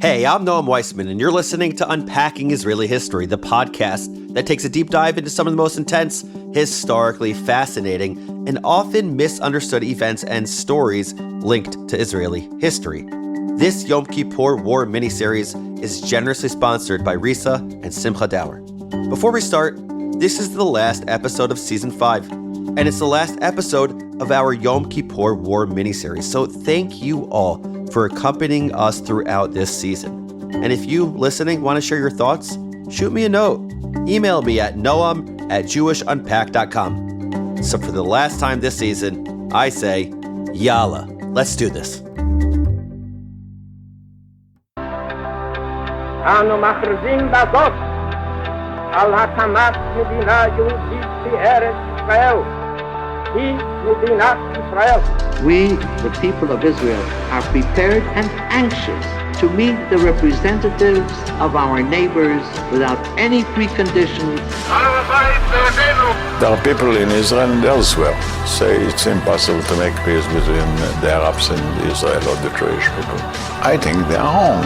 Hey, I'm Noam Weissman, and you're listening to Unpacking Israeli History, the podcast that takes a deep dive into some of the most intense, historically fascinating, and often misunderstood events and stories linked to Israeli history. This Yom Kippur War miniseries is generously sponsored by Risa and Simcha Dower. Before we start, this is the last episode of Season 5, and it's the last episode of our Yom Kippur War miniseries, so thank you all for accompanying us throughout this season. And if you, listening, want to share your thoughts, shoot me a note. Email me at noam@jewishunpack.com. So for the last time this season, I say, Yalla, let's do this. אנו מכריזים בזאת על הקמת מדינה יהודית בארץ ישראל. היא מדינת ישראל. We, the people of Israel, are prepared and anxious to meet the representatives of our neighbors without any preconditions. There are people in Israel and elsewhere say it's impossible to make peace between the Arabs and Israel or the Jewish people. I think they are wrong.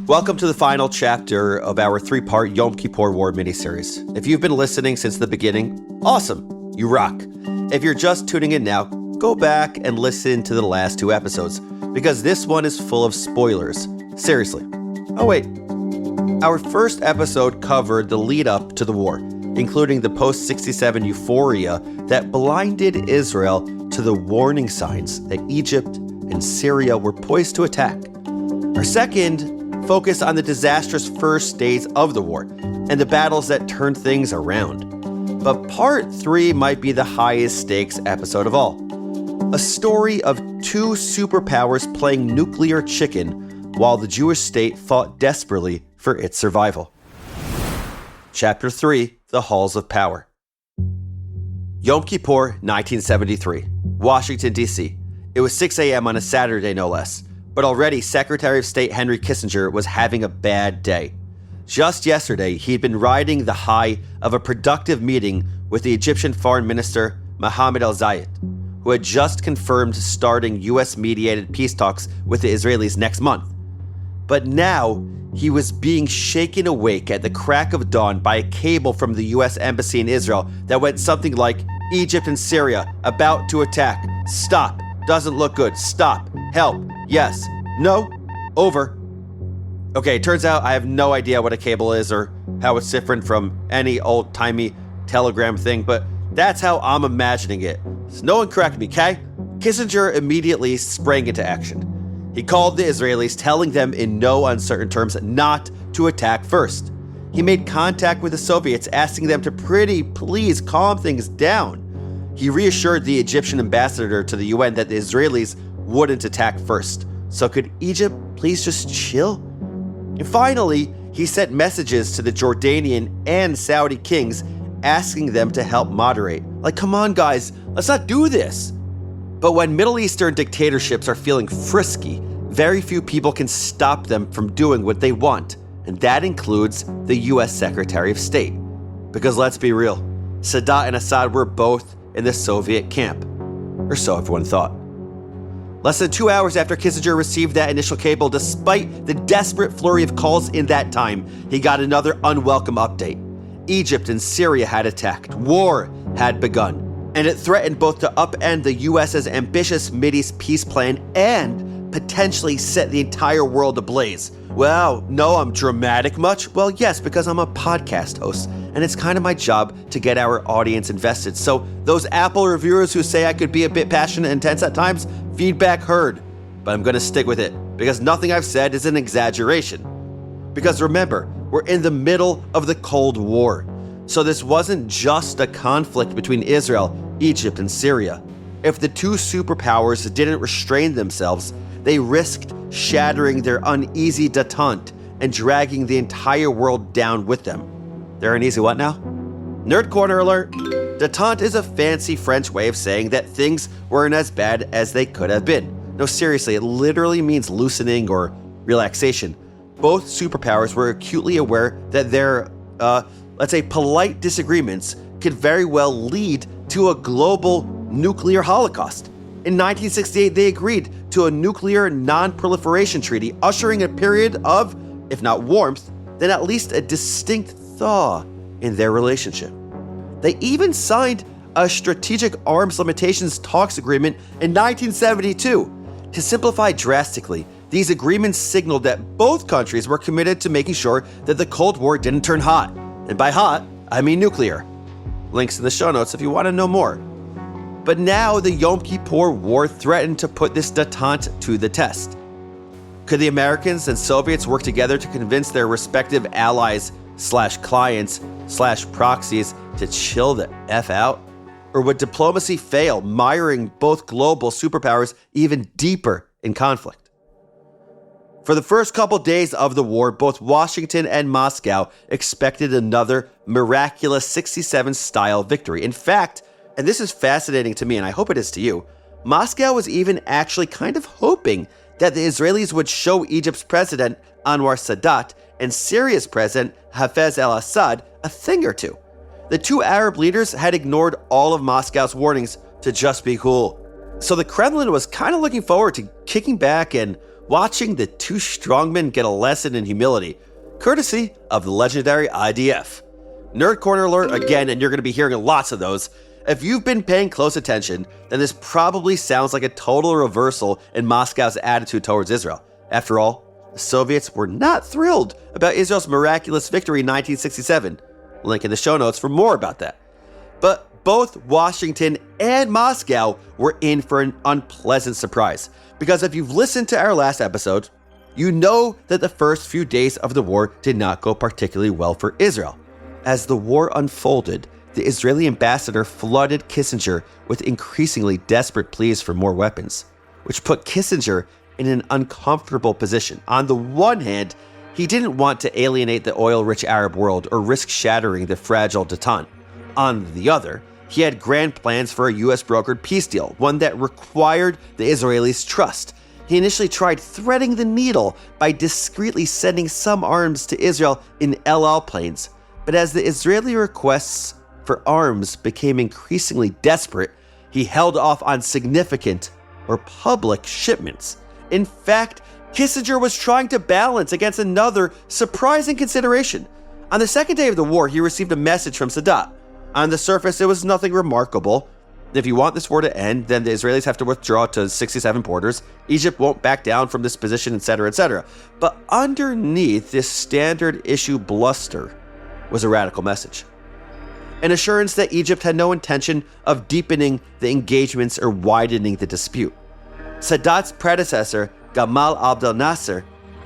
Welcome to the final chapter of our 3-part Yom Kippur War miniseries. If you've been listening since the beginning, awesome, you rock. If you're just tuning in now, go back and listen to the last 2 episodes, because this one is full of spoilers. Seriously. Oh wait, our first episode covered the lead up to the war, including the post-67 euphoria that blinded Israel to the warning signs that Egypt and Syria were poised to attack. Our second focused on the disastrous first days of the war and the battles that turned things around. But part 3 might be the highest stakes episode of all. A story of 2 superpowers playing nuclear chicken while the Jewish state fought desperately for its survival. Chapter 3, The Halls of Power. Yom Kippur, 1973, Washington, D.C. It was 6 a.m. on a Saturday, no less. But already, Secretary of State Henry Kissinger was having a bad day. Just yesterday, he'd been riding the high of a productive meeting with the Egyptian Foreign Minister Mohammed al-Zayed, who had just confirmed starting U.S.-mediated peace talks with the Israelis next month. But now, he was being shaken awake at the crack of dawn by a cable from the U.S. Embassy in Israel that went something like, Egypt and Syria about to attack. Stop. Doesn't look good. Stop. Help. Yes. No. Over. Okay, it turns out I have no idea what a cable is or how it's different from any old-timey telegram thing, but that's how I'm imagining it. So no one correct me, okay? Kissinger immediately sprang into action. He called the Israelis, telling them in no uncertain terms not to attack first. He made contact with the Soviets, asking them to pretty please calm things down. He reassured the Egyptian ambassador to the UN that the Israelis wouldn't attack first. So could Egypt please just chill? And finally, he sent messages to the Jordanian and Saudi kings asking them to help moderate. Like, come on guys, let's not do this. But when Middle Eastern dictatorships are feeling frisky, very few people can stop them from doing what they want. And that includes the US Secretary of State. Because let's be real, Sadat and Assad were both in the Soviet camp. Or so everyone thought. Less than 2 hours after Kissinger received that initial cable, despite the desperate flurry of calls in that time, he got another unwelcome update. Egypt and Syria had attacked. War had begun. And it threatened both to upend the US's ambitious Mideast peace plan and potentially set the entire world ablaze. Wow, no, I'm dramatic much? Well, yes, because I'm a podcast host, and it's kind of my job to get our audience invested. So those Apple reviewers who say I could be a bit passionate and intense at times, feedback heard. But I'm going to stick with it, because nothing I've said is an exaggeration. Because remember, we're in the middle of the Cold War. So this wasn't just a conflict between Israel, Egypt, and Syria. If the 2 superpowers didn't restrain themselves, they risked shattering their uneasy detente and dragging the entire world down with them. They're uneasy what now? Nerd corner alert! Detente is a fancy French way of saying that things weren't as bad as they could have been. No, seriously, it literally means loosening or relaxation. Both superpowers were acutely aware that their, let's say, polite disagreements could very well lead to a global nuclear holocaust. In 1968, they agreed to a nuclear non-proliferation treaty, ushering a period of, if not warmth, then at least a distinct thaw in their relationship. They even signed a strategic arms limitations talks agreement in 1972. To simplify drastically, these agreements signaled that both countries were committed to making sure that the Cold War didn't turn hot. And by hot, I mean nuclear. Links in the show notes if you want to know more. But now the Yom Kippur War threatened to put this detente to the test. Could the Americans and Soviets work together to convince their respective allies/clients/proxies to chill the F out? Or would diplomacy fail, miring both global superpowers even deeper in conflict? For the first couple days of the war, both Washington and Moscow expected another miraculous 67-style victory. In fact, and this is fascinating to me, and I hope it is to you, Moscow was even actually kind of hoping that the Israelis would show Egypt's president, Anwar Sadat, and Syria's president, Hafez al-Assad, a thing or two. The two Arab leaders had ignored all of Moscow's warnings to just be cool. So the Kremlin was kind of looking forward to kicking back and watching the two strongmen get a lesson in humility, courtesy of the legendary IDF. Nerd Corner alert again, and you're going to be hearing lots of those. If you've been paying close attention, then this probably sounds like a total reversal in Moscow's attitude towards Israel. After all, the Soviets were not thrilled about Israel's miraculous victory in 1967. Link in the show notes for more about that. But both Washington and Moscow were in for an unpleasant surprise. Because if you've listened to our last episode, you know that the first few days of the war did not go particularly well for Israel. As the war unfolded, the Israeli ambassador flooded Kissinger with increasingly desperate pleas for more weapons, which put Kissinger in an uncomfortable position. On the one hand, he didn't want to alienate the oil-rich Arab world or risk shattering the fragile detente. On the other, he had grand plans for a US-brokered peace deal, one that required the Israelis' trust. He initially tried threading the needle by discreetly sending some arms to Israel in El Al planes. But as the Israeli requests for arms became increasingly desperate, he held off on significant or public shipments. In fact, Kissinger was trying to balance against another surprising consideration. On the second day of the war, he received a message from Sadat. On the surface, it was nothing remarkable. If you want this war to end, then the Israelis have to withdraw to 67 borders. Egypt won't back down from this position, etc., etc. But underneath this standard issue bluster was a radical message. An assurance that Egypt had no intention of deepening the engagements or widening the dispute. Sadat's predecessor, Gamal Abdel Nasser,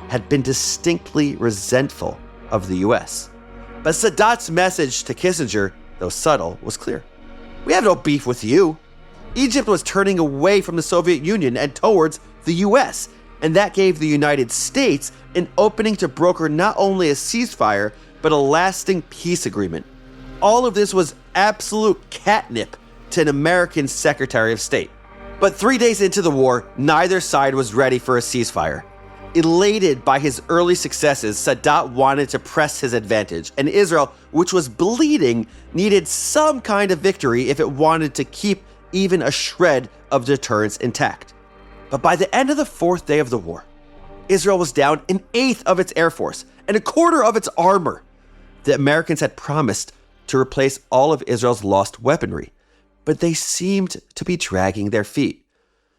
had been distinctly resentful of the US. But Sadat's message to Kissinger, though subtle, was clear. We have no beef with you. Egypt was turning away from the Soviet Union and towards the US, and that gave the United States an opening to broker not only a ceasefire, but a lasting peace agreement. All of this was absolute catnip to an American Secretary of State. But 3 days into the war, neither side was ready for a ceasefire. Elated by his early successes, Sadat wanted to press his advantage, and Israel, which was bleeding, needed some kind of victory if it wanted to keep even a shred of deterrence intact. But by the end of the fourth day of the war, Israel was down an eighth of its air force and a quarter of its armor. The Americans had promised to replace all of Israel's lost weaponry, but they seemed to be dragging their feet.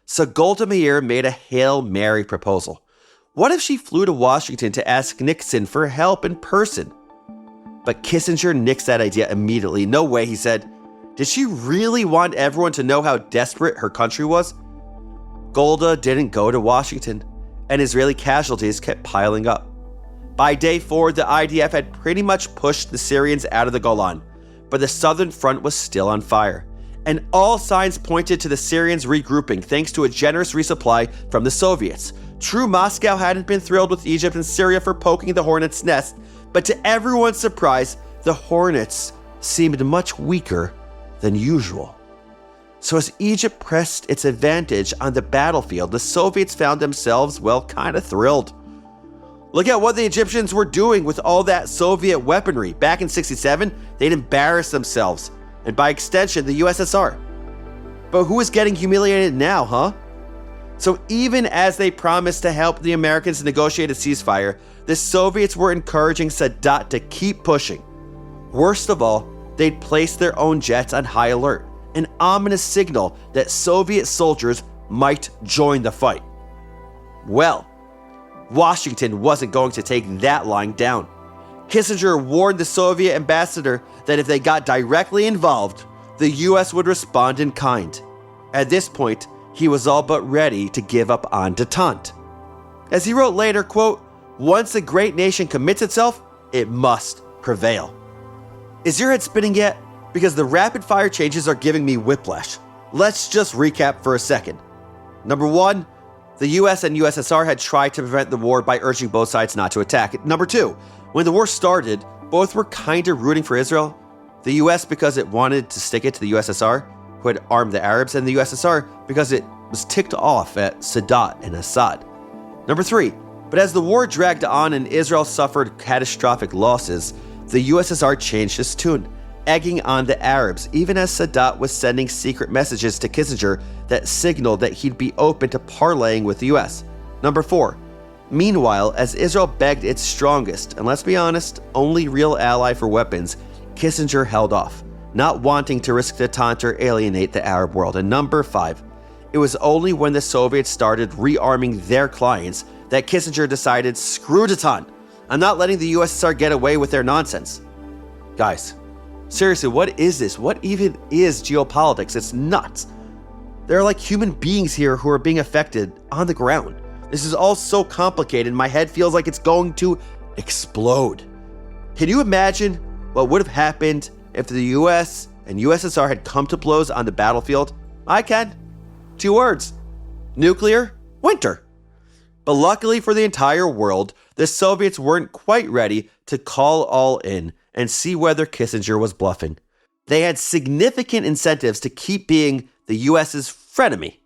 So Golda Meir made a Hail Mary proposal. What if she flew to Washington to ask Nixon for help in person? But Kissinger nixed that idea immediately. No way, he said. Did she really want everyone to know how desperate her country was? Golda didn't go to Washington, and Israeli casualties kept piling up. By day 4, the IDF had pretty much pushed the Syrians out of the Golan, but the southern front was still on fire. And all signs pointed to the Syrians regrouping thanks to a generous resupply from the Soviets. True, Moscow hadn't been thrilled with Egypt and Syria for poking the hornet's nest, but to everyone's surprise, the hornets seemed much weaker than usual. So as Egypt pressed its advantage on the battlefield, the Soviets found themselves, well, kind of thrilled. Look at what the Egyptians were doing with all that Soviet weaponry. Back in '67, they'd embarrassed themselves, and by extension, the USSR. But who is getting humiliated now, huh? So even as they promised to help the Americans negotiate a ceasefire, the Soviets were encouraging Sadat to keep pushing. Worst of all, they'd placed their own jets on high alert, an ominous signal that Soviet soldiers might join the fight. Well, Washington wasn't going to take that lying down. Kissinger warned the Soviet ambassador that if they got directly involved, the US would respond in kind. At this point, he was all but ready to give up on detente. As he wrote later, quote, "Once a great nation commits itself, it must prevail." Is your head spinning yet? Because the rapid fire changes are giving me whiplash. Let's just recap for a second. Number one, the US and USSR had tried to prevent the war by urging both sides not to attack. Number two, when the war started, both were kinda rooting for Israel. The US because it wanted to stick it to the USSR, who had armed the Arabs, and the USSR because it was ticked off at Sadat and Assad. Number three, but as the war dragged on and Israel suffered catastrophic losses, the USSR changed its tune, egging on the Arabs, even as Sadat was sending secret messages to Kissinger that signaled that he'd be open to parlaying with the US. Number four, meanwhile, as Israel begged its strongest, and let's be honest, only real ally for weapons, Kissinger held off, not wanting to risk detente or alienate the Arab world. And number five, it was only when the Soviets started rearming their clients that Kissinger decided, screw detente, I'm not letting the USSR get away with their nonsense. Guys, seriously, what is this? What even is geopolitics? It's nuts. There are like human beings here who are being affected on the ground. This is all so complicated, my head feels like it's going to explode. Can you imagine what would have happened if the US and USSR had come to blows on the battlefield? I can. 2 words. Nuclear winter. But luckily for the entire world, the Soviets weren't quite ready to call all in and see whether Kissinger was bluffing. They had significant incentives to keep being the US's frenemy.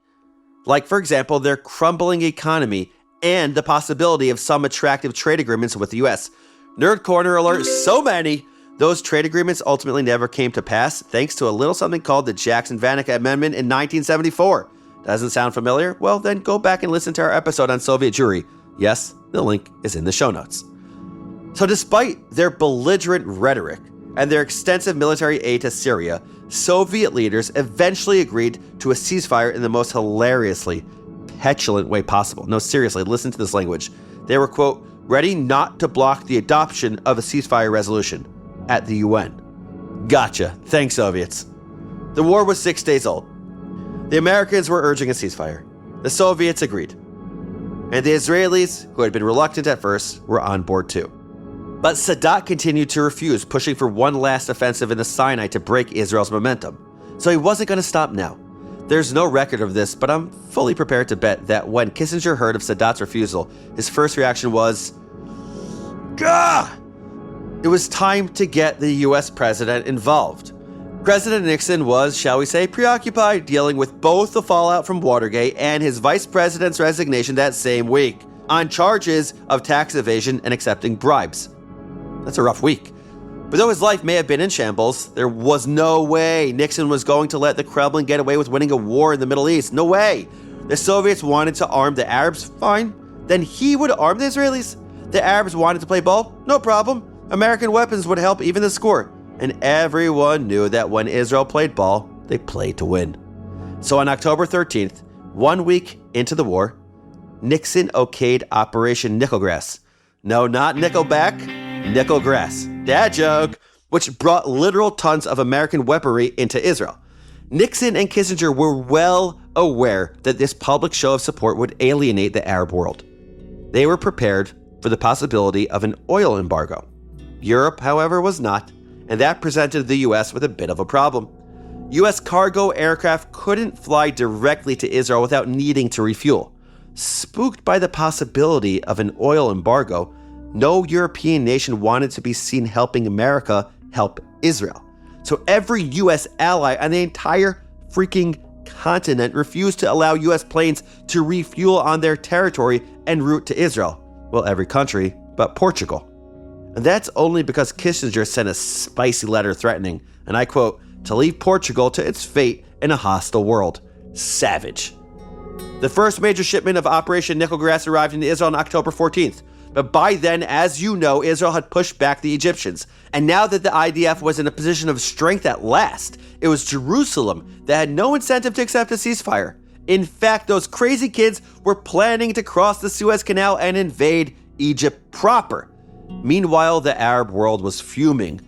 Like, for example, their crumbling economy and the possibility of some attractive trade agreements with the US. Nerd Corner alert, so many! Those trade agreements ultimately never came to pass thanks to a little something called the Jackson-Vanik Amendment in 1974. Doesn't sound familiar? Well, then go back and listen to our episode on Soviet Jewry. Yes, the link is in the show notes. So despite their belligerent rhetoric and their extensive military aid to Syria, Soviet leaders eventually agreed to a ceasefire in the most hilariously petulant way possible. No, seriously, listen to this language. They were, quote, ready not to block the adoption of a ceasefire resolution at the UN. Gotcha. Thanks, Soviets. The war was 6 days old. The Americans were urging a ceasefire. The Soviets agreed. And the Israelis, who had been reluctant at first, were on board too. But Sadat continued to refuse, pushing for one last offensive in the Sinai to break Israel's momentum. So he wasn't going to stop now. There's no record of this, but I'm fully prepared to bet that when Kissinger heard of Sadat's refusal, his first reaction was, Gah! It was time to get the US president involved. President Nixon was, shall we say, preoccupied dealing with both the fallout from Watergate and his vice president's resignation that same week on charges of tax evasion and accepting bribes. That's a rough week. But though his life may have been in shambles, there was no way Nixon was going to let the Kremlin get away with winning a war in the Middle East. No way. The Soviets wanted to arm the Arabs? Fine. Then he would arm the Israelis. The Arabs wanted to play ball? No problem. American weapons would help even the score. And everyone knew that when Israel played ball, they played to win. So on October 13th, 1 week into the war, Nixon okayed Operation Nickelgrass. No, not Nickelback, Nickelgrass. Dad joke, which brought literal tons of American weaponry into Israel. Nixon and Kissinger were well aware that this public show of support would alienate the Arab world. They were prepared for the possibility of an oil embargo. Europe, however, was not, and that presented the US with a bit of a problem. US cargo aircraft couldn't fly directly to Israel without needing to refuel. Spooked by the possibility of an oil embargo, no European nation wanted to be seen helping America help Israel. So every US ally on the entire freaking continent refused to allow US planes to refuel on their territory en route to Israel. Well, every country but Portugal. And that's only because Kissinger sent a spicy letter threatening, and I quote, to leave Portugal to its fate in a hostile world. Savage. The first major shipment of Operation Nickel Grass arrived in Israel on October 14th. But by then, as you know, Israel had pushed back the Egyptians. And now that the IDF was in a position of strength at last, it was Jerusalem that had no incentive to accept a ceasefire. In fact, those crazy kids were planning to cross the Suez Canal and invade Egypt proper. Meanwhile, the Arab world was fuming.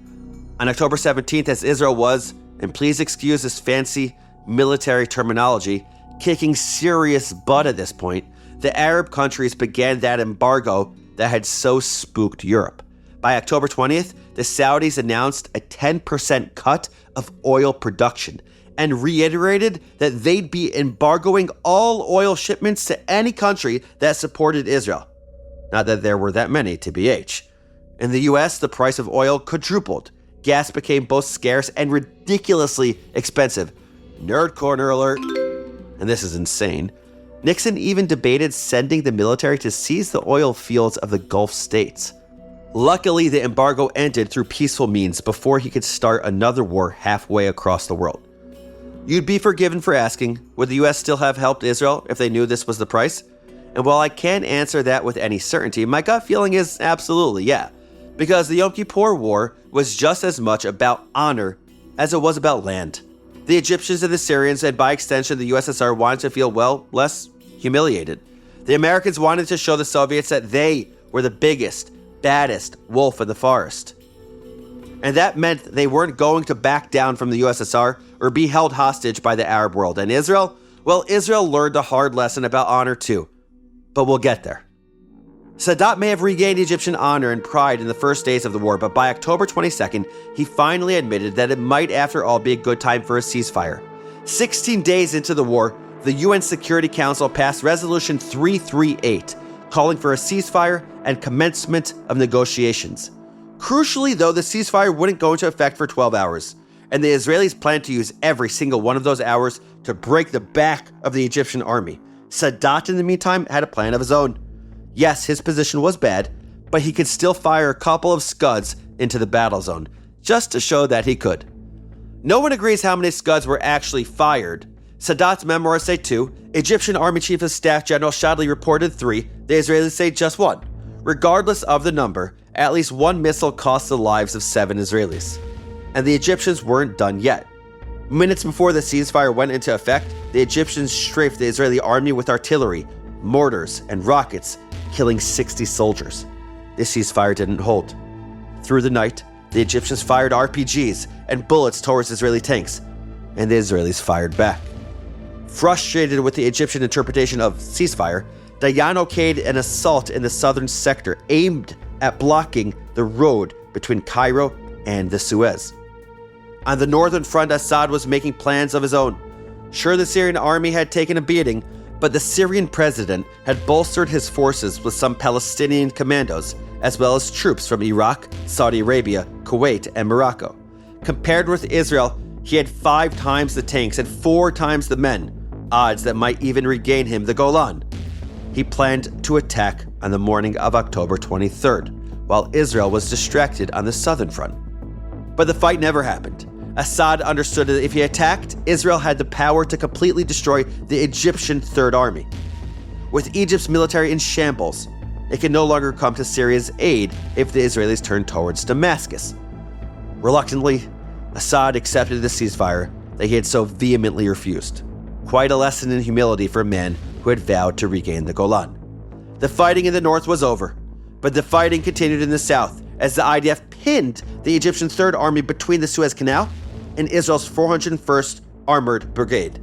On October 17th, as Israel was, and please excuse this fancy military terminology, kicking serious butt at this point, the Arab countries began that embargo that had so spooked Europe. By October 20th, the Saudis announced a 10% cut of oil production and reiterated that they'd be embargoing all oil shipments to any country that supported Israel. Not that there were that many, TBH. In the US, the price of oil quadrupled. Gas became both scarce and ridiculously expensive. Nerd corner alert. And this is insane. Nixon even debated sending the military to seize the oil fields of the Gulf states. Luckily, the embargo ended through peaceful means before he could start another war halfway across the world. You'd be forgiven for asking, would the US still have helped Israel if they knew this was the price? And while I can't answer that with any certainty, my gut feeling is absolutely yeah. Because the Yom Kippur War was just as much about honor as it was about land. The Egyptians and the Syrians, and by extension the USSR, wanted to feel, well, less humiliated. The Americans wanted to show the Soviets that they were the biggest, baddest wolf in the forest. And that meant they weren't going to back down from the USSR or be held hostage by the Arab world. And Israel? Well, Israel learned a hard lesson about honor too. But we'll get there. Sadat may have regained Egyptian honor and pride in the first days of the war, but by October 22nd, he finally admitted that it might after all be a good time for a ceasefire. 16 days into the war, the UN Security Council passed Resolution 338, calling for a ceasefire and commencement of negotiations. Crucially, though, the ceasefire wouldn't go into effect for 12 hours, and the Israelis planned to use every single one of those hours to break the back of the Egyptian army. Sadat, in the meantime, had a plan of his own. Yes, his position was bad, but he could still fire a couple of Scuds into the battle zone, just to show that he could. No one agrees how many Scuds were actually fired. Sadat's memoirs say 2, Egyptian Army Chief of Staff General Shadli reported 3, the Israelis say just 1. Regardless of the number, at least one missile cost the lives of 7 Israelis. And the Egyptians weren't done yet. Minutes before the ceasefire went into effect, the Egyptians strafed the Israeli army with artillery, mortars, and rockets, killing 60 soldiers. This ceasefire didn't hold. Through the night, the Egyptians fired RPGs and bullets towards Israeli tanks, and the Israelis fired back. Frustrated with the Egyptian interpretation of ceasefire, Dayan okayed an assault in the southern sector aimed at blocking the road between Cairo and the Suez. On the northern front, Assad was making plans of his own. Sure, the Syrian army had taken a beating, but the Syrian president had bolstered his forces with some Palestinian commandos, as well as troops from Iraq, Saudi Arabia, Kuwait, and Morocco. Compared with Israel, he had 5 times the tanks and 4 times the men, odds that might even regain him the Golan. He planned to attack on the morning of October 23rd, while Israel was distracted on the southern front. But the fight never happened. Assad understood that if he attacked, Israel had the power to completely destroy the Egyptian Third Army. With Egypt's military in shambles, it could no longer come to Syria's aid if the Israelis turned towards Damascus. Reluctantly, Assad accepted the ceasefire that he had so vehemently refused. Quite a lesson in humility for a man who had vowed to regain the Golan. The fighting in the north was over, but the fighting continued in the south as the IDF pinned the Egyptian Third Army between the Suez Canal and Israel's 401st Armored Brigade.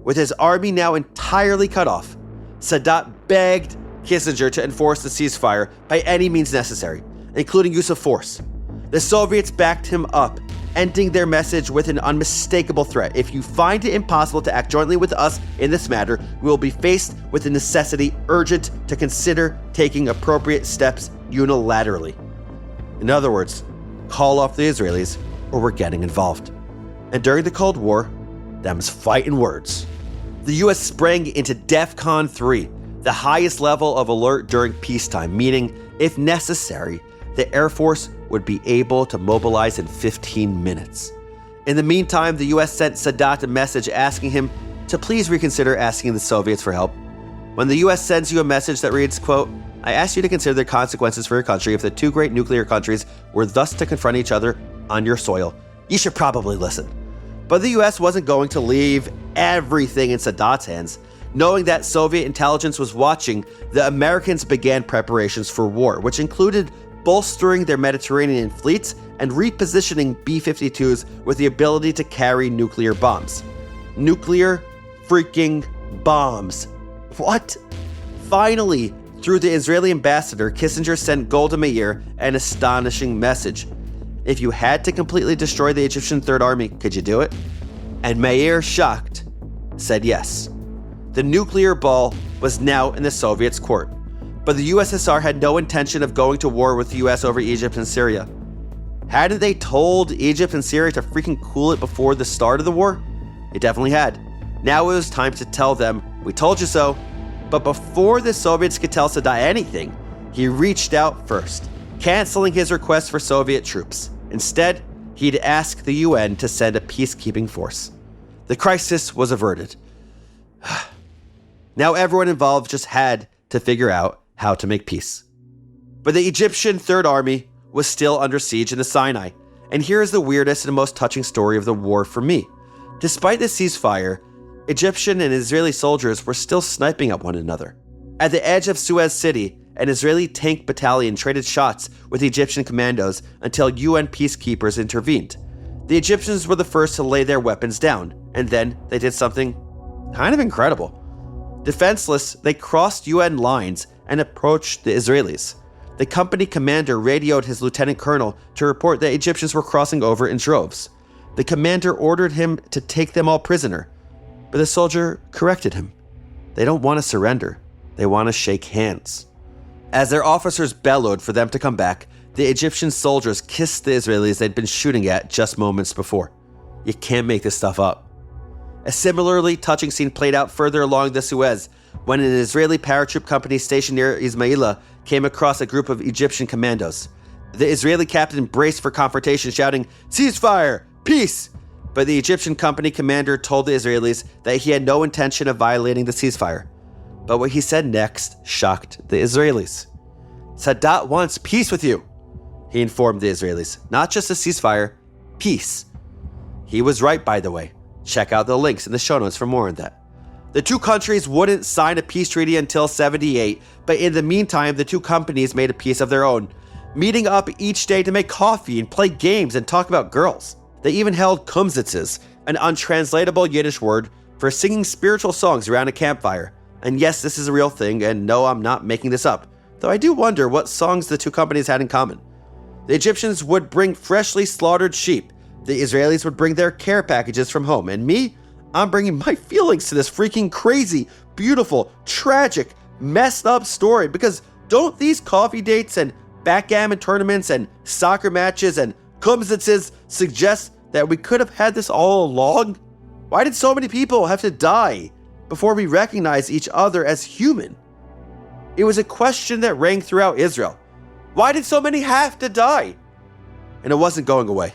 With his army now entirely cut off, Sadat begged Kissinger to enforce the ceasefire by any means necessary, including use of force. The Soviets backed him up, ending their message with an unmistakable threat. If you find it impossible to act jointly with us in this matter, we will be faced with the necessity urgent to consider taking appropriate steps unilaterally. In other words, call off the Israelis or we're getting involved. And during the Cold War, them's fighting words. The US sprang into DEFCON 3, the highest level of alert during peacetime, meaning, if necessary, the Air Force would be able to mobilize in 15 minutes. In the meantime, the US sent Sadat a message asking him to please reconsider asking the Soviets for help. When the US sends you a message that reads, quote, I ask you to consider the consequences for your country if the two great nuclear countries were thus to confront each other on your soil, you should probably listen. But the US wasn't going to leave everything in Sadat's hands. Knowing that Soviet intelligence was watching, the Americans began preparations for war, which included bolstering their Mediterranean fleets and repositioning B-52s with the ability to carry nuclear bombs. Nuclear freaking bombs. What? Finally, through the Israeli ambassador, Kissinger sent Golda Meir an astonishing message. If you had to completely destroy the Egyptian Third Army, could you do it? And Meir, shocked, said yes. The nuclear ball was now in the Soviets' court, but the USSR had no intention of going to war with the US over Egypt and Syria. Hadn't they told Egypt and Syria to freaking cool it before the start of the war? It definitely had. Now it was time to tell them, we told you so. But before the Soviets could tell Sadat anything, he reached out first, canceling his request for Soviet troops. Instead, he'd ask the UN to send a peacekeeping force. The crisis was averted. Now everyone involved just had to figure out how to make peace. But the Egyptian Third Army was still under siege in the Sinai. And here is the weirdest and most touching story of the war for me. Despite the ceasefire, Egyptian and Israeli soldiers were still sniping at one another. At the edge of Suez City, an Israeli tank battalion traded shots with Egyptian commandos until UN peacekeepers intervened. The Egyptians were the first to lay their weapons down, and then they did something kind of incredible. Defenseless, they crossed UN lines and approached the Israelis. The company commander radioed his lieutenant colonel to report that Egyptians were crossing over in droves. The commander ordered him to take them all prisoner, but the soldier corrected him. They don't want to surrender. They want to shake hands. As their officers bellowed for them to come back, the Egyptian soldiers kissed the Israelis they'd been shooting at just moments before. You can't make this stuff up. A similarly touching scene played out further along the Suez when an Israeli paratroop company stationed near Ismailia came across a group of Egyptian commandos. The Israeli captain braced for confrontation, shouting, "Ceasefire! Peace!" But the Egyptian company commander told the Israelis that he had no intention of violating the ceasefire. But what he said next shocked the Israelis. "Sadat wants peace with you," he informed the Israelis. Not just a ceasefire, peace. He was right, by the way. Check out the links in the show notes for more on that. The two countries wouldn't sign a peace treaty until 1978, but in the meantime, the two companies made a peace of their own, meeting up each day to make coffee and play games and talk about girls. They even held kumsitzes, an untranslatable Yiddish word for singing spiritual songs around a campfire. And yes, this is a real thing, and no, I'm not making this up, though I do wonder what songs the two companies had in common. The Egyptians would bring freshly slaughtered sheep. The Israelis would bring their care packages from home. And me, I'm bringing my feelings to this freaking crazy, beautiful, tragic, messed up story. Because don't these coffee dates and backgammon tournaments and soccer matches and kumsitzes suggest that we could have had this all along? Why did so many people have to die before we recognized each other as human? It was a question that rang throughout Israel. Why did so many have to die? And it wasn't going away.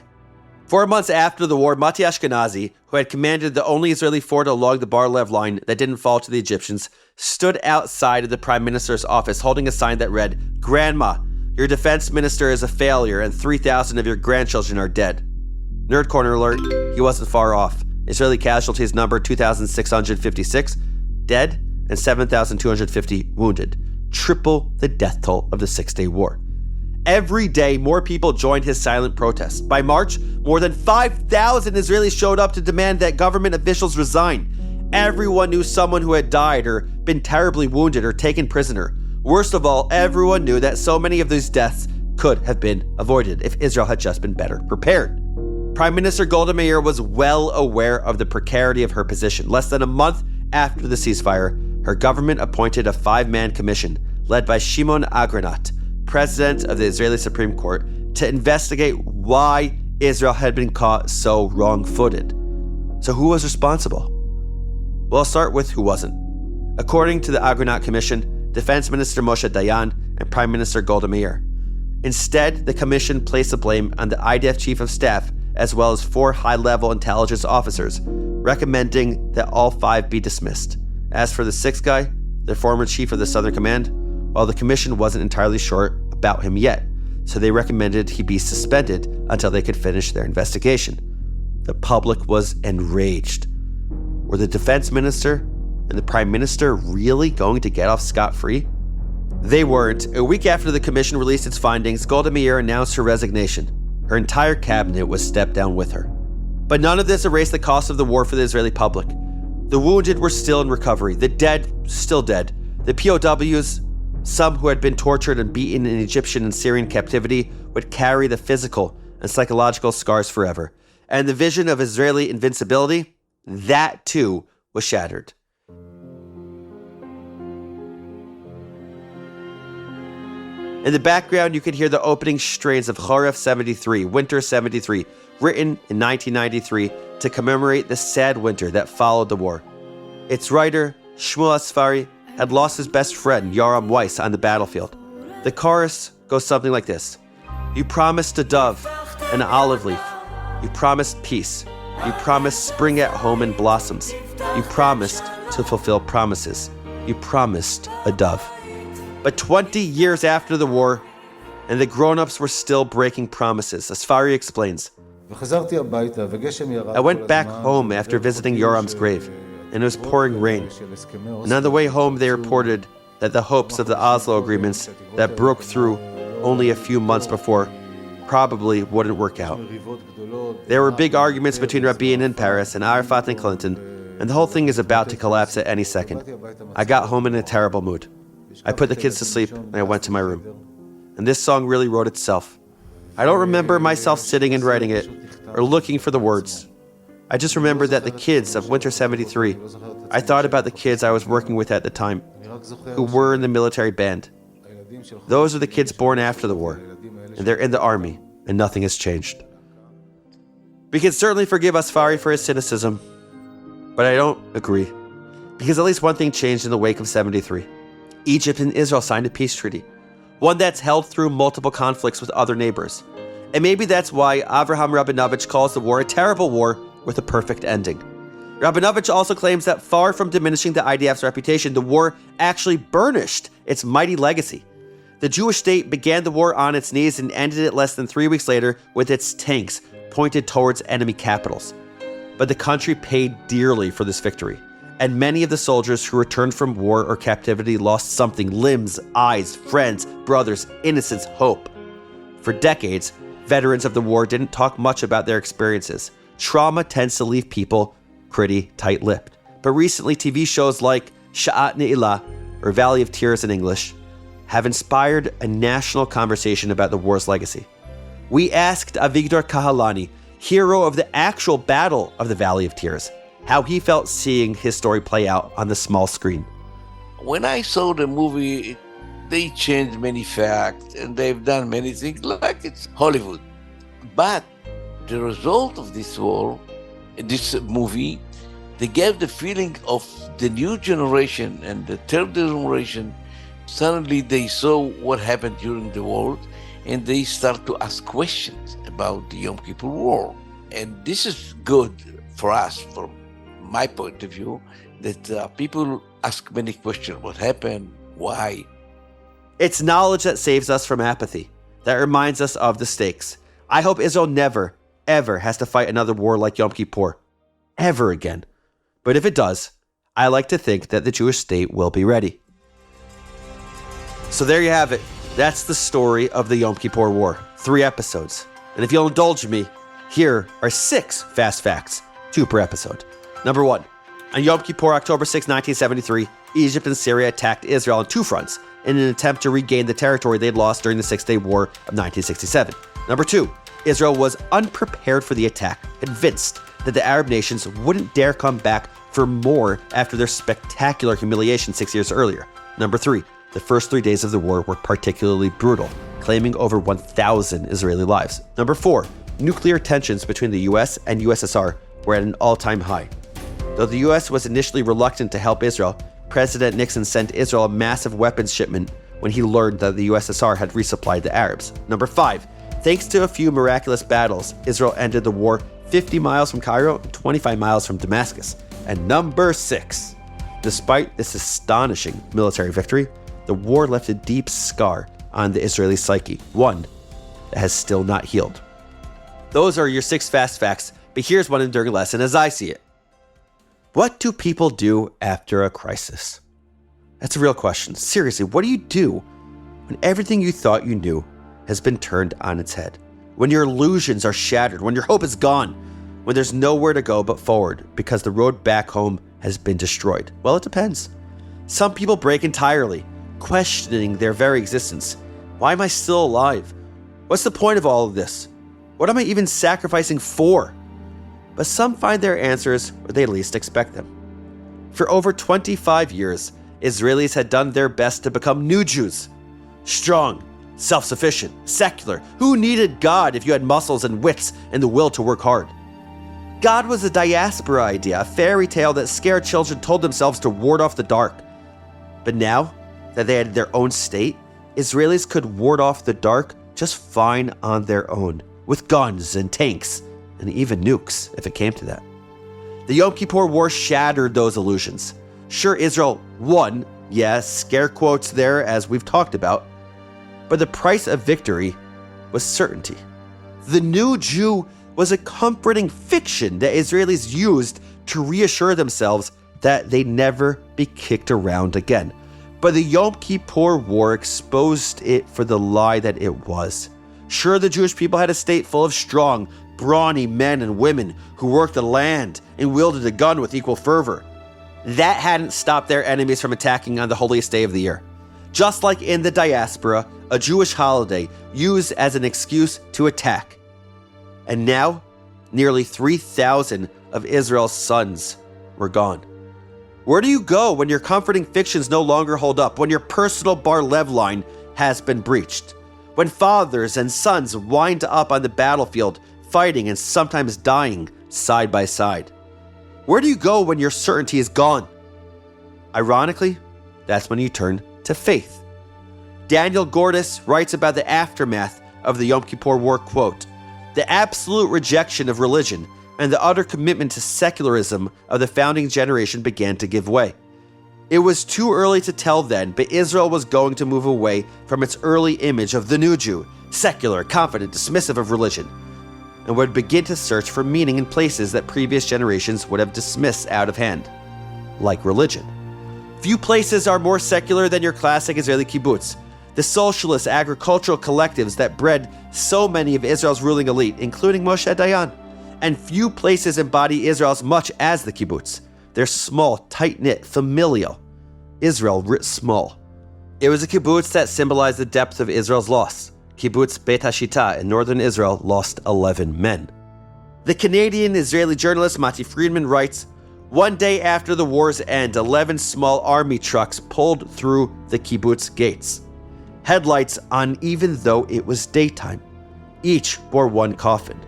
4 months after the war, Mati Ashkenazi, who had commanded the only Israeli fort along the Bar-Lev line that didn't fall to the Egyptians, stood outside of the prime minister's office holding a sign that read, "Grandma, your defense minister is a failure and 3,000 of your grandchildren are dead." Nerd corner alert, he wasn't far off. Israeli casualties numbered 2,656 dead and 7,250 wounded, triple the death toll of the Six-Day War. Every day, more people joined his silent protest. By March, more than 5,000 Israelis showed up to demand that government officials resign. Everyone knew someone who had died or been terribly wounded or taken prisoner. Worst of all, everyone knew that so many of these deaths could have been avoided if Israel had just been better prepared. Prime Minister Golda Meir was well aware of the precarity of her position. Less than a month after the ceasefire, her government appointed a 5-man commission led by Shimon Agranat, president of the Israeli Supreme Court, to investigate why Israel had been caught so wrong-footed. So who was responsible? Well, I'll start with who wasn't. According to the Agranat Commission, Defense Minister Moshe Dayan and Prime Minister Golda Meir. Instead, the commission placed the blame on the IDF Chief of Staff as well as 4 high-level intelligence officers, recommending that all 5 be dismissed. As for the 6th guy, the former chief of the Southern Command, well, the commission wasn't entirely sure about him yet, so they recommended he be suspended until they could finish their investigation. The public was enraged. Were the defense minister and the prime minister really going to get off scot-free? They weren't. A week after the commission released its findings, Golda Meir announced her resignation. Her entire cabinet was stepped down with her. But none of this erased the cost of the war for the Israeli public. The wounded were still in recovery, the dead still dead. The POWs, some who had been tortured and beaten in Egyptian and Syrian captivity, would carry the physical and psychological scars forever. And the vision of Israeli invincibility, that too was shattered. In the background, you could hear the opening strains of Choref 73, Winter 73, written in 1993 to commemorate the sad winter that followed the war. Its writer, Shmuel Asfari, had lost his best friend, Yoram Weiss, on the battlefield. The chorus goes something like this. You promised a dove, an olive leaf. You promised peace. You promised spring at home and blossoms. You promised to fulfill promises. You promised a dove. But 20 years after the war, and the grown-ups were still breaking promises, Asfari explains. I went back home after visiting Yoram's grave, and it was pouring rain. And on the way home, they reported that the hopes of the Oslo agreements that broke through only a few months before probably wouldn't work out. There were big arguments between Rabin in Paris and Arafat and Clinton, and the whole thing is about to collapse at any second. I got home in a terrible mood. I put the kids to sleep, and I went to my room. And this song really wrote itself. I don't remember myself sitting and writing it, or looking for the words. I just remember that the kids of Winter 73, I thought about the kids I was working with at the time, who were in the military band. Those are the kids born after the war, and they're in the army, and nothing has changed. We can certainly forgive Asfari for his cynicism, but I don't agree, because at least one thing changed in the wake of 73. Egypt and Israel signed a peace treaty, one that's held through multiple conflicts with other neighbors. And maybe that's why Avraham Rabinovich calls the war a terrible war with a perfect ending. Rabinovich also claims that far from diminishing the IDF's reputation, the war actually burnished its mighty legacy. The Jewish state began the war on its knees and ended it less than 3 weeks later with its tanks pointed towards enemy capitals. But the country paid dearly for this victory, and many of the soldiers who returned from war or captivity lost something: limbs, eyes, friends, brothers, innocence, hope. For decades, veterans of the war didn't talk much about their experiences. Trauma tends to leave people pretty tight-lipped. But recently, TV shows like Sha'at Ne'ilah, or Valley of Tears in English, have inspired a national conversation about the war's legacy. We asked Avigdor Kahalani, hero of the actual Battle of the Valley of Tears, how he felt seeing his story play out on the small screen. When I saw the movie, they changed many facts and they've done many things like it's Hollywood. But the result of this war, this movie, they gave the feeling of the new generation and the third generation. Suddenly they saw what happened during the war and they start to ask questions about the Yom Kippur War. And this is good for us, from my point of view, that people ask many questions. What happened? Why? It's knowledge that saves us from apathy, that reminds us of the stakes. I hope Israel never, ever has to fight another war like Yom Kippur, ever again. But if it does, I like to think that the Jewish state will be ready. So there you have it. That's the story of the Yom Kippur War. 3 episodes. And if you'll indulge me, here are 6 fast facts, 2 per episode. Number 1. On Yom Kippur, October 6, 1973, Egypt and Syria attacked Israel on 2 fronts in an attempt to regain the territory they'd lost during the Six-Day War of 1967. Number 2. Israel was unprepared for the attack, convinced that the Arab nations wouldn't dare come back for more after their spectacular humiliation 6 years earlier. Number 3. The first 3 days of the war were particularly brutal, claiming over 1,000 Israeli lives. Number 4. Nuclear tensions between the US and USSR were at an all-time high. Though the US was initially reluctant to help Israel, President Nixon sent Israel a massive weapons shipment when he learned that the USSR had resupplied the Arabs. Number 5. Thanks to a few miraculous battles, Israel ended the war 50 miles from Cairo and 25 miles from Damascus. And number 6, despite this astonishing military victory, the war left a deep scar on the Israeli psyche, one that has still not healed. Those are your 6 fast facts, but here's one enduring lesson as I see it. What do people do after a crisis? That's a real question. Seriously, what do you do when everything you thought you knew has been turned on its head? When your illusions are shattered, when your hope is gone, when there's nowhere to go but forward because the road back home has been destroyed? Well, it depends. Some people break entirely, questioning their very existence. Why am I still alive? What's the point of all of this? What am I even sacrificing for? But some find their answers where they least expect them. For over 25 years, Israelis had done their best to become new Jews. Strong, self-sufficient, secular. Who needed God if you had muscles and wits and the will to work hard? God was a diaspora idea, a fairy tale that scared children told themselves to ward off the dark. But now that they had their own state, Israelis could ward off the dark just fine on their own, with guns and tanks, and even nukes, if it came to that. The Yom Kippur War shattered those illusions. Sure, Israel won, yes, scare quotes there as we've talked about, but the price of victory was certainty. The new Jew was a comforting fiction that Israelis used to reassure themselves that they'd never be kicked around again. But the Yom Kippur War exposed it for the lie that it was. Sure, the Jewish people had a state full of strong, brawny men and women who worked the land and wielded a gun with equal fervor. That hadn't stopped their enemies from attacking on the holiest day of the year. Just like in the diaspora, a Jewish holiday used as an excuse to attack. And now, nearly 3,000 of Israel's sons were gone. Where do you go when your comforting fictions no longer hold up, when your personal Bar-Lev line has been breached? When fathers and sons wind up on the battlefield, fighting and sometimes dying side by side? Where do you go when your certainty is gone? Ironically, that's when you turn to faith. Daniel Gordis writes about the aftermath of the Yom Kippur War, quote, "The absolute rejection of religion and the utter commitment to secularism of the founding generation began to give way. It was too early to tell then, but Israel was going to move away from its early image of the new Jew, secular, confident, dismissive of religion, and would begin to search for meaning in places that previous generations would have dismissed out of hand, like religion. Few places are more secular than your classic Israeli kibbutz, the socialist agricultural collectives that bred so many of Israel's ruling elite, including Moshe Dayan. And few places embody Israel as much as the kibbutz. They're small, tight-knit, familial. Israel writ small. It was a kibbutz that symbolized the depth of Israel's loss. Kibbutz Beit HaShita in northern Israel lost 11 men. The Canadian-Israeli journalist Mati Friedman writes, "One day after the war's end, 11 small army trucks pulled through the kibbutz gates. Headlights on even though it was daytime. Each bore one coffin.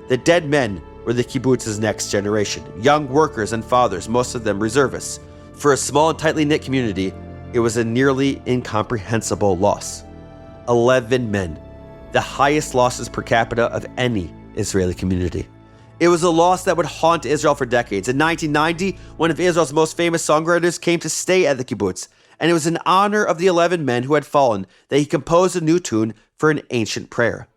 The dead men were the kibbutz's next generation, young workers and fathers, most of them reservists. For a small and tightly knit community, it was a nearly incomprehensible loss. 11 men, the highest losses per capita of any Israeli community. It was a loss that would haunt Israel for decades. In 1990, one of Israel's most famous songwriters came to stay at the kibbutz, and it was in honor of the 11 men who had fallen that he composed a new tune for an ancient prayer.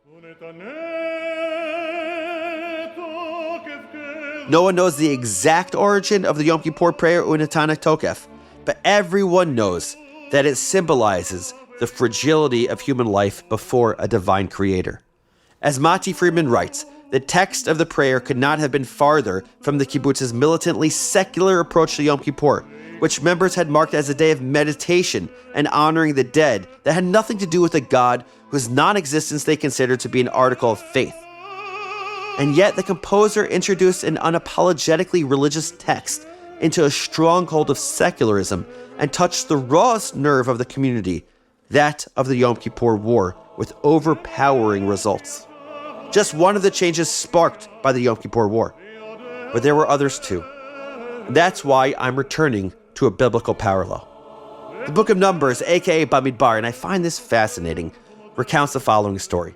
No one knows the exact origin of the Yom Kippur prayer Unetana Tokef, but everyone knows that it symbolizes the fragility of human life before a divine creator. As Mati Friedman writes, the text of the prayer could not have been farther from the kibbutz's militantly secular approach to Yom Kippur, which members had marked as a day of meditation and honoring the dead that had nothing to do with a God whose non-existence they considered to be an article of faith. And yet the composer introduced an unapologetically religious text into a stronghold of secularism and touched the rawest nerve of the community, that of the Yom Kippur War, with overpowering results. Just one of the changes sparked by the Yom Kippur War. But there were others too. That's why I'm returning to a biblical parallel. The book of Numbers, aka Bamidbar, and I find this fascinating, recounts the following story.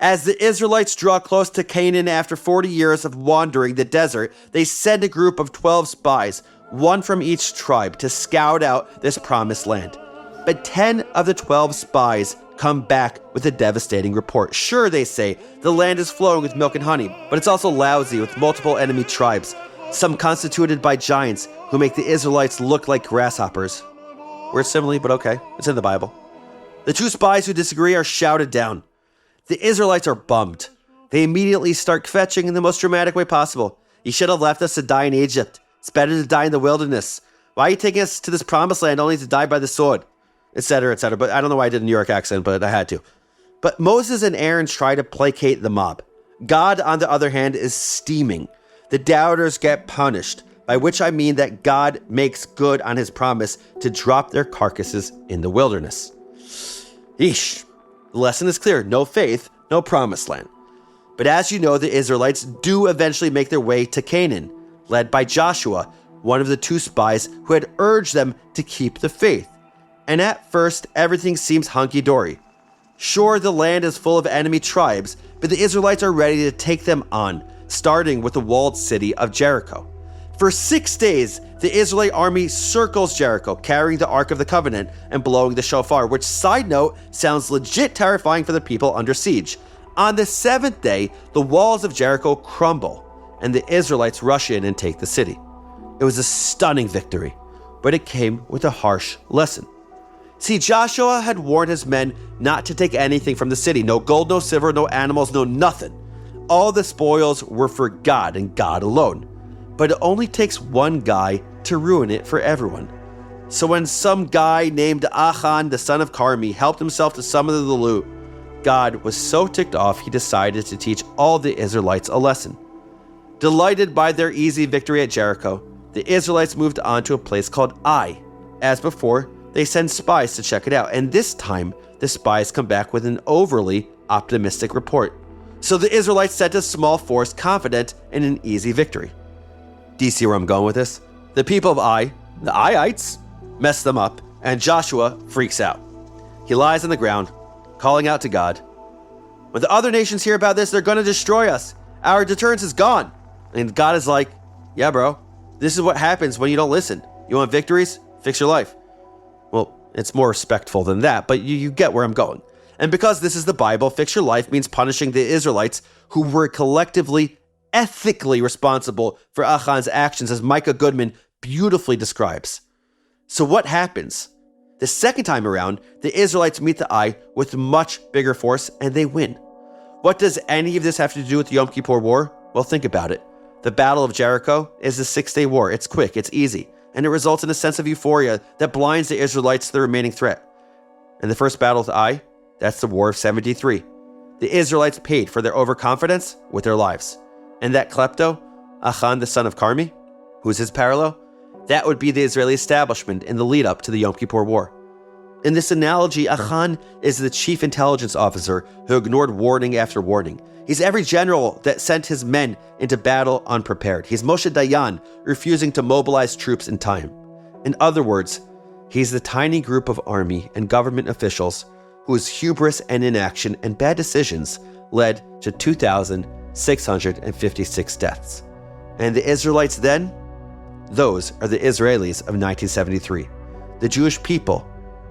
As the Israelites draw close to Canaan after 40 years of wandering the desert, they send a group of 12 spies, one from each tribe, to scout out this promised land. But 10 of the 12 spies come back with a devastating report. Sure, they say, the land is flowing with milk and honey, but it's also lousy with multiple enemy tribes, some constituted by giants who make the Israelites look like grasshoppers. Weird simile, but okay, it's in the Bible. The two spies who disagree are shouted down. The Israelites are bummed. They immediately start kvetching in the most dramatic way possible. You should have left us to die in Egypt. It's better to die in the wilderness. Why are you taking us to this promised land only to die by the sword? Etc., etc. But I don't know why I did a New York accent, but I had to. But Moses and Aaron try to placate the mob. God, on the other hand, is steaming. The doubters get punished, by which I mean that God makes good on his promise to drop their carcasses in the wilderness. Eesh. The lesson is clear. No faith, no promised land. But as you know, the Israelites do eventually make their way to Canaan, led by Joshua, one of the two spies who had urged them to keep the faith. And at first, everything seems hunky-dory. Sure, the land is full of enemy tribes, but the Israelites are ready to take them on, starting with the walled city of Jericho. For 6 days, the Israelite army circles Jericho, carrying the Ark of the Covenant and blowing the shofar, which, side note, sounds legit terrifying for the people under siege. On the 7th day, the walls of Jericho crumble, and the Israelites rush in and take the city. It was a stunning victory, but it came with a harsh lesson. See, Joshua had warned his men not to take anything from the city. No gold, no silver, no animals, no nothing. All the spoils were for God and God alone. But it only takes one guy to ruin it for everyone. So when some guy named Achan, the son of Carmi, helped himself to some of the loot, God was so ticked off he decided to teach all the Israelites a lesson. Delighted by their easy victory at Jericho, the Israelites moved on to a place called Ai. As before, they send spies to check it out, and this time, the spies come back with an overly optimistic report. So the Israelites sent a small force confident in an easy victory. Do you see where I'm going with this? The people of Ai, the Aiites, mess them up, and Joshua freaks out. He lies on the ground, calling out to God. When the other nations hear about this, they're going to destroy us. Our deterrence is gone. And God is like, yeah, bro, this is what happens when you don't listen. You want victories? Fix your life. Well, it's more respectful than that, but you get where I'm going. And because this is the Bible, fix your life means punishing the Israelites who were collectively, ethically responsible for Achan's actions, as Micah Goodman beautifully describes. So what happens? The second time around, the Israelites meet the Ai with much bigger force, and they win. What does any of this have to do with the Yom Kippur War? Well, think about it. The Battle of Jericho is a 6-day war. It's quick, it's easy, and it results in a sense of euphoria that blinds the Israelites to the remaining threat. And the first battle of Ai, that's the War of 73. The Israelites paid for their overconfidence with their lives. And that klepto, Achan the son of Carmi, who's his parallel, that would be the Israeli establishment in the lead up to the Yom Kippur War. In this analogy, Achan is the chief intelligence officer who ignored warning after warning. He's every general that sent his men into battle unprepared. He's Moshe Dayan, refusing to mobilize troops in time. In other words, he's the tiny group of army and government officials whose hubris and inaction and bad decisions led to 2,656 deaths. And the Israelites then? Those are the Israelis of 1973, the Jewish people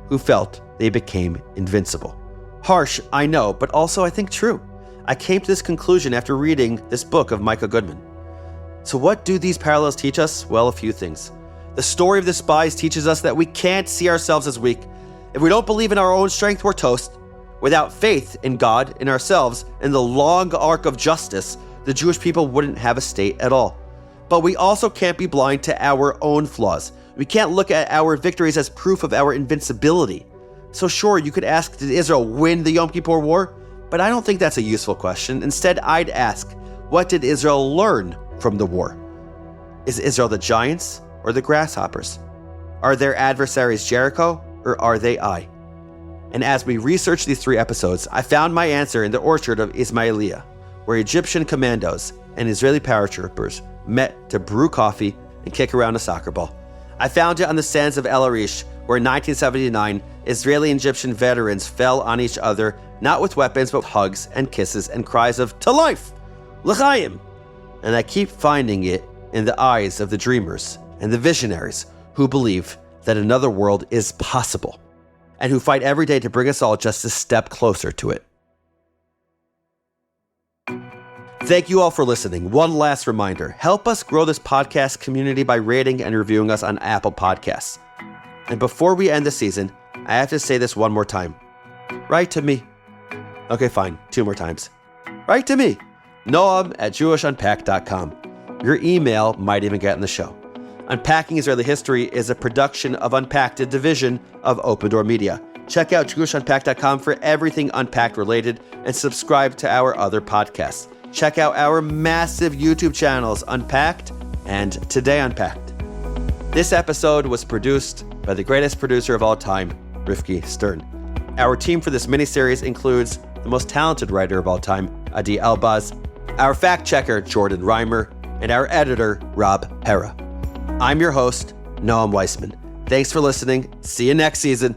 who felt they became invincible. Harsh, I know, but also I think true. I came to this conclusion after reading this book of Micah Goodman. So what do these parallels teach us? Well, a few things. The story of the spies teaches us that we can't see ourselves as weak. If we don't believe in our own strength, we're toast. Without faith in God, in ourselves, in the long arc of justice, the Jewish people wouldn't have a state at all. But we also can't be blind to our own flaws. We can't look at our victories as proof of our invincibility. So sure, you could ask, did Israel win the Yom Kippur War? But I don't think that's a useful question. Instead, I'd ask, what did Israel learn from the war? Is Israel the giants or the grasshoppers? Are their adversaries Jericho or are they Ai? And as we researched these 3 episodes, I found my answer in the orchard of Ismailia, where Egyptian commandos and Israeli paratroopers met to brew coffee and kick around a soccer ball. I found it on the sands of El Arish, where in 1979, Israeli and Egyptian veterans fell on each other, not with weapons, but with hugs and kisses and cries of "To life! L'chaim!" And I keep finding it in the eyes of the dreamers and the visionaries who believe that another world is possible and who fight every day to bring us all just a step closer to it. Thank you all for listening. One last reminder, help us grow this podcast community by rating and reviewing us on Apple Podcasts. And before we end the season, I have to say this one more time. Write to me. Okay, fine. 2 more times. Write to me. Noam@JewishUnpacked.com. Your email might even get in the show. Unpacking Israeli History is a production of Unpacked, a division of Open Door Media. Check out JewishUnpacked.com for everything Unpacked related and subscribe to our other podcasts. Check out our massive YouTube channels, Unpacked and Today Unpacked. This episode was produced by the greatest producer of all time, Rivki Stern. Our team for this miniseries includes the most talented writer of all time, Adi Elbaz, our fact checker, Jordan Reimer, and our editor, Rob Hera. I'm your host, Noam Weissman. Thanks for listening. See you next season.